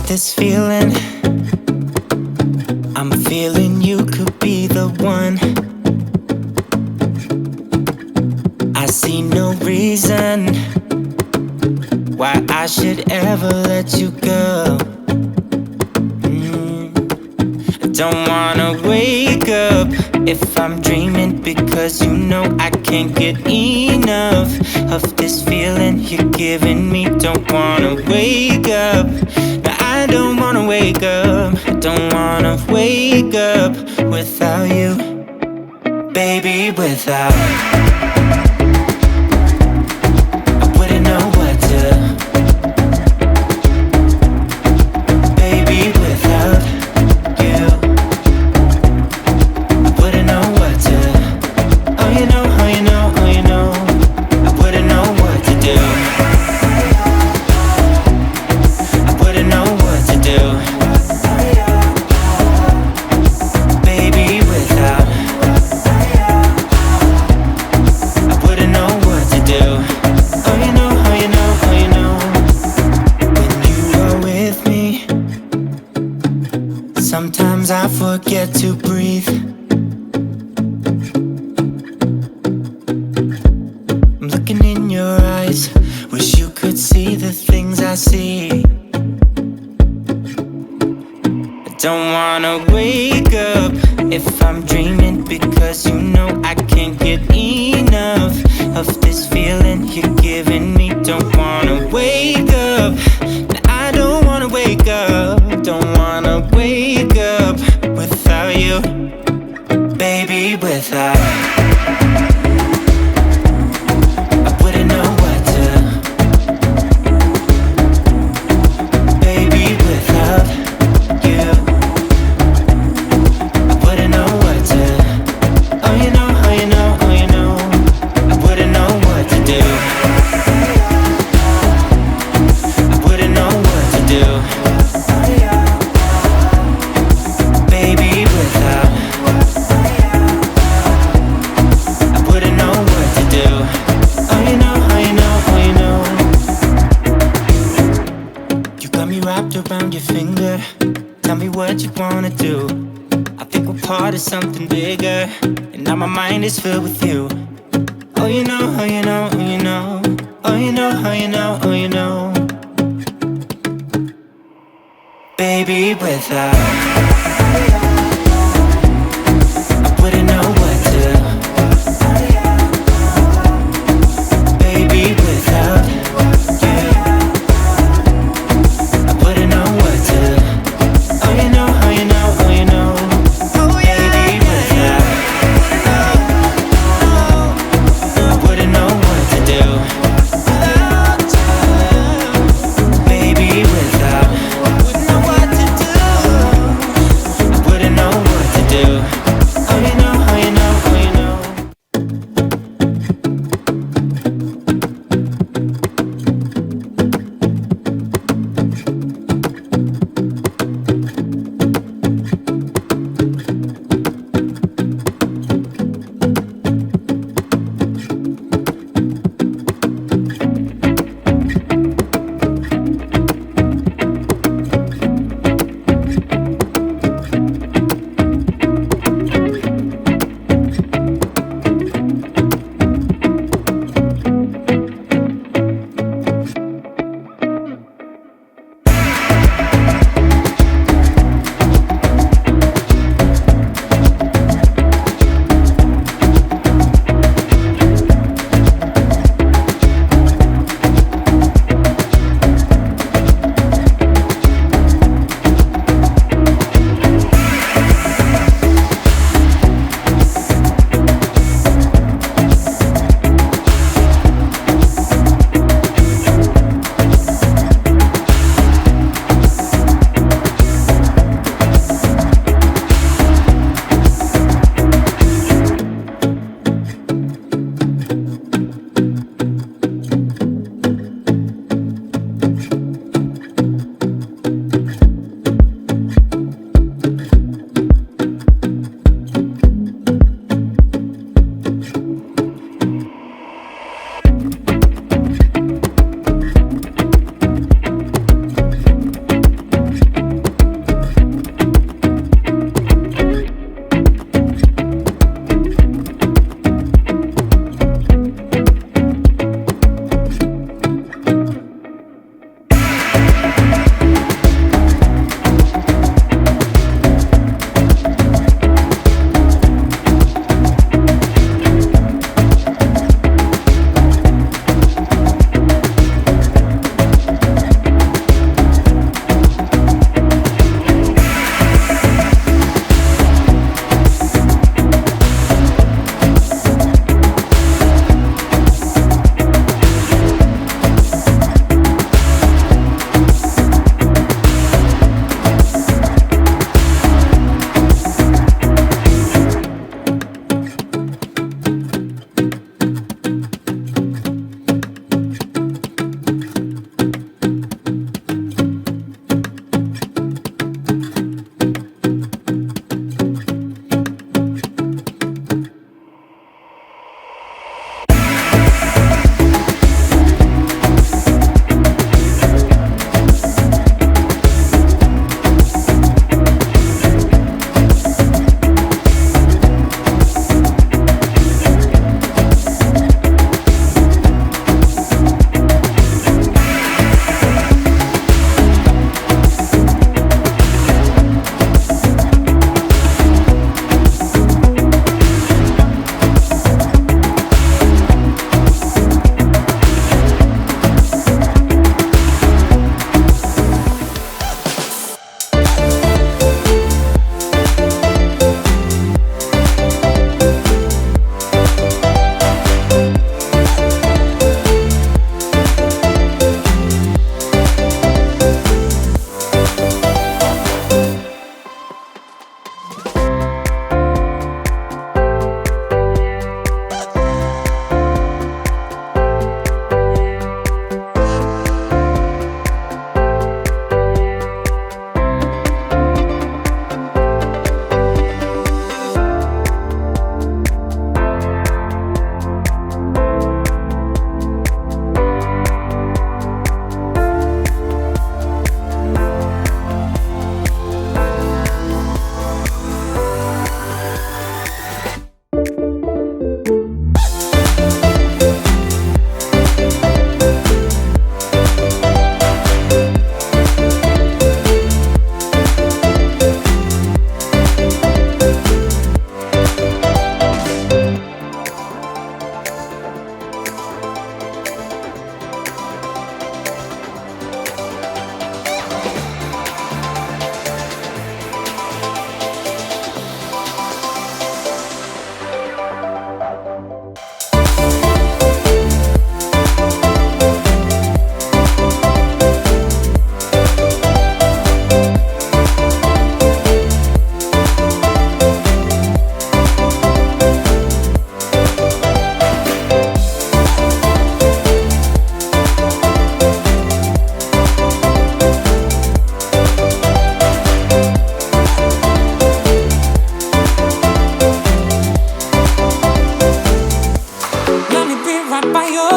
This feeling, I'm feeling you could be the one. I see no reason why I should ever let you go. I don't wanna wake up if I'm dreaming, because you know I can't get enough of this feeling you're giving me. Don't wanna wake up. I don't wanna wake up, I don't wanna wake up without you, baby, without. I wouldn't know what to, baby, without you. I wouldn't know what to, oh you know, oh you know, oh you know. I wouldn't know what to do. Baby, without, I wouldn't know what to do. Oh, you know, oh, you know, oh, you know. When you are with me, sometimes I forget to breathe. I'm looking in your eyes, wish you could see the things I see. Don't wanna wake up if I'm dreaming, because you know I can't get enough of this feeling you're giving me. Don't wanna wake up, I don't wanna wake up. Don't wanna wake up without you, baby, without. I wouldn't know what to, baby, without you. Around your finger, tell me what you wanna do. I think we're part of something bigger, and now my mind is filled with you. Oh you know, oh you know, oh you know. Oh you know, oh you know, oh you know. Baby, without, I wouldn't know what to, baby, without you.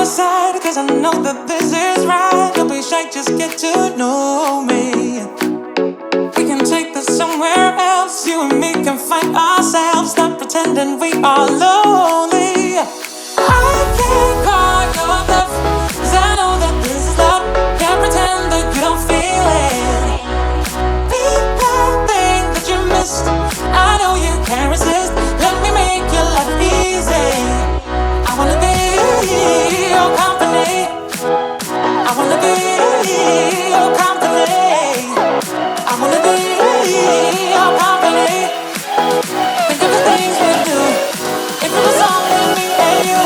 your side, cause I know that this is right. Don't be shy, just get to know me. We can take this somewhere else. You and me can find ourselves. Stop pretending we are lonely. I can't call your bluff, cause I know that this is love. Can't pretend that you don't feel it. Be that thing that you missed. I know you can't resist. Let me make your life easy. I wanna be your company. I wanna be your company. I wanna be your company. Think of the things we do. If it was only me and you.